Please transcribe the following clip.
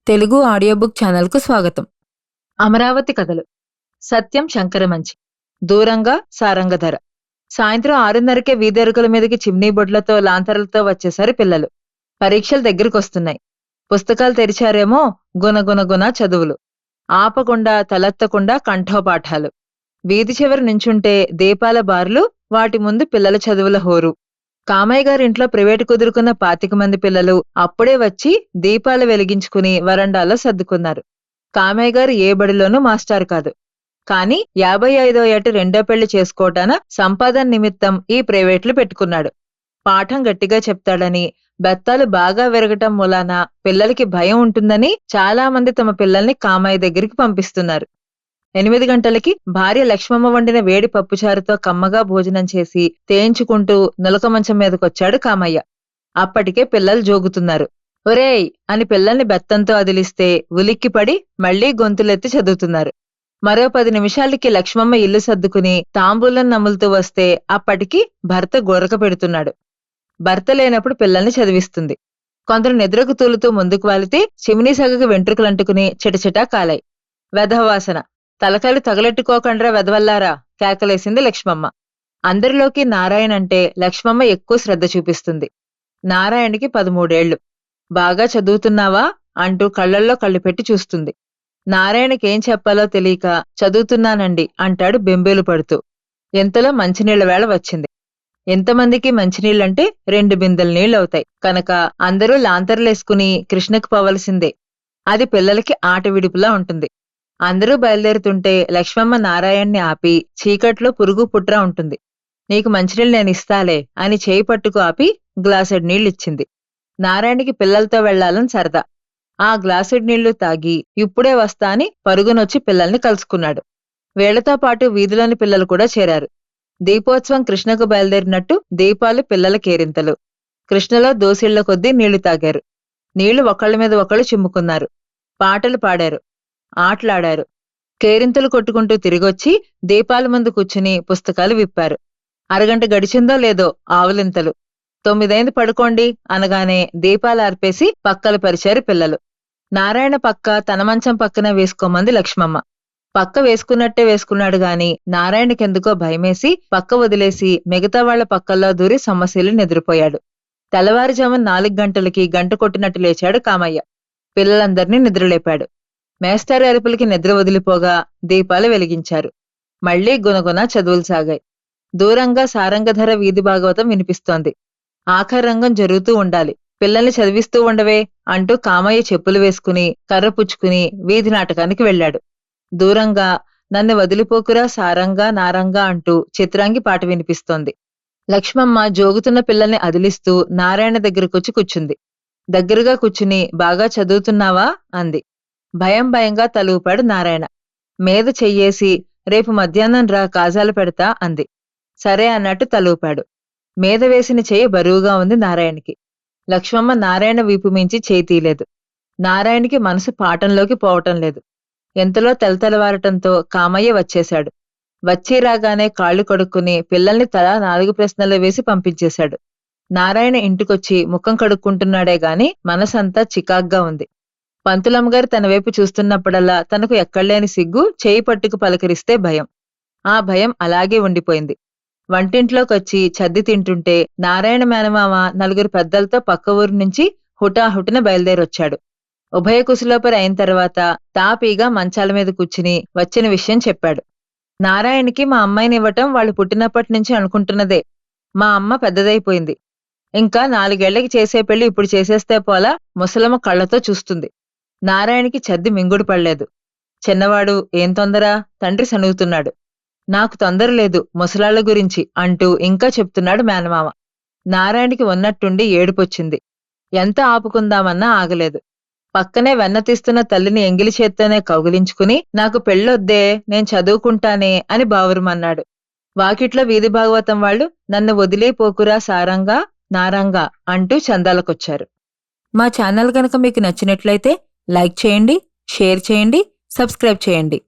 Telugu audio book ఛానల్కు స్వాగతం. అమరావతి కథలు. సత్యం శంకరమంచి. దూరంగా సారంగధర. సాయంత్రం 6:30కే వీధెరుకల మీదకి చిమ్నీ బొడ్లతో లాంతర్లతో వచ్చేసారు పిల్లలు. పరీక్షలు దగ్గరకొస్తున్నాయి. పుస్తకాలు తెరిచారేమో గునగునగున చదువులు. ఆపకుండా తలెత్తకుండా కంఠోపాఠాలు. వీధి చివరి నుంచుంటే దీపాల బార్లు, వాటి ముందు పిల్లల చదువుల హోరు. కామయ్య గారింట్లో ప్రైవేటు కుదురుకున్న 25 మంది పిల్లలు అప్పుడే వచ్చి దీపాలు వెలిగించుకుని వరండాలో సర్దుకున్నారు. కామయ్య గారు ఏ బడిలోనూ మాస్టారు కాదు. కాని 55వ ఏట రెండో పెళ్లి చేసుకోవటాన సంపాదన నిమిత్తం ఈ ప్రైవేట్లు పెట్టుకున్నాడు. పాఠం గట్టిగా చెప్తాడని, బెత్తాలు బాగా విరగటం మూలాన పిల్లలకి భయం ఉంటుందని చాలామంది తమ పిల్లల్ని కామయ్య దగ్గరికి పంపిస్తున్నారు. 8 గంటలకి భార్య లక్ష్మమ్మ వండిన వేడి పప్పుచారుతో కమ్మగా భోజనం చేసి తేయించుకుంటూ నులక మంచం మీదకొచ్చాడు కామయ్య. అప్పటికే పిల్లలు జోగుతున్నారు. ఒరేయ్ అని పిల్లల్ని బెత్తంతో అదిలిస్తే ఉలిక్కిపడి మళ్లీ గొంతులెత్తి చదువుతున్నారు. మరో 10 నిమిషాలకి లక్ష్మమ్మ ఇల్లు సర్దుకుని తాంబూలం నములుతూ వస్తే అప్పటికి భర్త గొరక పెడుతున్నాడు. భర్త లేనప్పుడు పిల్లల్ని చదివిస్తుంది. కొందరు నిద్రకు తూలుతూ ముందుకు వాలితే చిమినీ సగకు వెంట్రుకలంటుకుని చిటచిటా కాలాయి. వెధవాసన. తలకాయలు తగలెట్టుకోకండ్రా వెధవల్లారా కేకలేసింది లక్ష్మమ్మ. అందరిలోకి నారాయణ అంటే లక్ష్మమ్మ ఎక్కువ శ్రద్ధ చూపిస్తుంది. నారాయణకి 13 ఏళ్లు. బాగా చదువుతున్నావా అంటూ కళ్లల్లో కళ్ళు పెట్టి చూస్తుంది. నారాయణకేం చెప్పాలో తెలియక చదువుతున్నానండి అంటాడు బెంబేలు పడుతూ. ఎంతలో మంచినీళ్ల వేళ వచ్చింది. ఎంతమందికి మంచినీళ్లంటే 2 బిందెల నీళ్లవుతాయి కనుక అందరూ లాంతర్లేసుకుని కృష్ణకు పోవలసిందే. అది పిల్లలకి ఆట విడుపులా ఉంటుంది. అందరూ బయలుదేరుతుంటే లక్ష్మమ్మ నారాయణ్ణి ఆపి, చీకట్లో పురుగు పుట్ర ఉంటుంది, నీకు మంచినీళ్ళు నేనిస్తాలే అని చేయి పట్టుకు ఆపి గ్లాసెడ్ నీళ్ళిచ్చింది. నారాయణకి పిల్లలతో వెళ్లాలని సరదా. ఆ గ్లాసెడ్ నీళ్లు తాగి ఇప్పుడే వస్తా అని పరుగునొచ్చి పిల్లల్ని కలుసుకున్నాడు. వీళ్లతో పాటు వీధిలోని పిల్లలు కూడా చేరారు. దీపోత్సవం కృష్ణకు బయలుదేరినట్టు దీపాలు పిల్లల కేరింతలు. కృష్ణలో దోసిళ్ల కొద్దీ నీళ్లు తాగారు. నీళ్లు ఒకళ్ళ మీద ఒకళ్ళు చిమ్ముకున్నారు. పాటలు పాడారు. ఆటలాడారు. కేరింతలు కొట్టుకుంటూ తిరిగొచ్చి దీపాల ముందు కూర్చుని పుస్తకాలు విప్పారు. అరగంట గడిచిందో లేదో ఆవులింతలు. 9 పడుకోండి అనగానే దీపాలు ఆర్పేసి పక్కలు పరిచారు పిల్లలు. నారాయణ పక్క తన మంచం పక్కన వేసుకోమంది లక్ష్మమ్మ. పక్క వేసుకున్నట్టే వేసుకున్నాడు గాని నారాయణకెందుకో భయమేసి పక్క వదిలేసి మిగతా వాళ్ల పక్కల్లో దూరి సమస్యలు నిద్రపోయాడు. తెల్లవారుజామున 4 గంటలకి గంట కొట్టినట్టు లేచాడు కామయ్య. పిల్లలందర్నీ నిద్రలేపాడు. మేస్టారు అరుపులకి నిద్ర వదిలిపోగా దీపాలు వెలిగించారు. మళ్లీ గునగున చదువులు సాగాయి. దూరంగా సారంగధర వీధి భాగవతం వినిపిస్తోంది. ఆఖరంగం జరుగుతూ ఉండాలి. పిల్లల్ని చదివిస్తూ ఉండవే అంటూ కామయ్య చెప్పులు వేసుకుని కర్ర పుచ్చుకుని వీధి నాటకానికి వెళ్లాడు. దూరంగా నన్ను వదిలిపోకురా సారంగా నారంగా అంటూ చిత్రాంగి పాట వినిపిస్తోంది. లక్ష్మమ్మ జోగుతున్న పిల్లల్ని అదిలిస్తూ నారాయణ దగ్గరకొచ్చి కూర్చుంది. దగ్గరగా కూర్చుని బాగా చదువుతున్నావా అంది. భయం భయంగా తలూపాడు నారాయణ. మీద చెయ్యేసి రేపు మధ్యాహ్నం రా కాజాలు పెడతా అంది. సరే అన్నట్టు తలూపాడు. మీద వేసిన చెయ్యి బరువుగా ఉంది నారాయణకి. లక్ష్మమ్మ నారాయణ వీపు మించి చేయి తీయలేదు. నారాయణకి మనసు పాఠంలోకి పోవటం లేదు. ఎంతలో తెలతెలవారటంతో కామయ్య వచ్చేశాడు. వచ్చి రాగానే కాళ్లు కడుక్కుని పిల్లల్ని తలా 4 ప్రశ్నలు వేసి పంపించేశాడు. నారాయణ ఇంటికొచ్చి ముఖం కడుక్కుంటున్నాడే గాని మనసంతా చికాగ్గా ఉంది. పంతులమ్మగారు తన వైపు చూస్తున్నప్పుడల్లా తనకు ఎక్కడలేని సిగ్గు, చేయి పట్టుకు పలకరిస్తే భయం. ఆ భయం అలాగే ఉండిపోయింది. వంటింట్లోకొచ్చి చద్ది తింటుంటే నారాయణ మేనమామ 4 పెద్దలతో పక్క ఊరు నుంచి హుటాహుటిన బయలుదేరొచ్చాడు. ఉభయ కుశలోపరి అయిన తర్వాత తాపీగా మంచాల మీద కూర్చుని వచ్చిన విషయం చెప్పాడు. నారాయణకి మా అమ్మాయినివ్వటం వాళ్ళు పుట్టినప్పటి నుంచి అనుకుంటున్నదే. మా అమ్మ పెద్దదైపోయింది. ఇంకా 4 ఏళ్లకి చేసే పెళ్లి ఇప్పుడు చేసేస్తే పోలా ముసలమ్మ కళ్లతో చూస్తుంది. నారాయణకి చద్ది మింగుడు పడలేదు. చిన్నవాడు ఏం తొందర తండ్రి సనుగుతున్నాడు. నాకు తొందర లేదు ముసలాళ్ల గురించి అంటూ ఇంకా చెప్తున్నాడు మేనమామ. నారాయణకి ఉన్నట్టుండి ఏడుపొచ్చింది. ఎంత ఆపుకుందామన్నా ఆగలేదు. పక్కనే వెన్న తీస్తున్న తల్లిని ఎంగిలి చేత్తోనే కౌగిలించుకుని నాకు పెళ్ళొద్దే నేను చదువుకుంటానే అని బావురుమన్నాడు. వాకిట్లో వీధి భాగవతం వాళ్ళు నన్ను వదిలే పోకురా సారంగా నారంగా అంటూ చందాలకొచ్చారు. మా ఛానల్ కనుక మీకు నచ్చినట్లయితే లైక్ చేయండి, షేర్ చేయండి, సబ్స్క్రైబ్ చేయండి.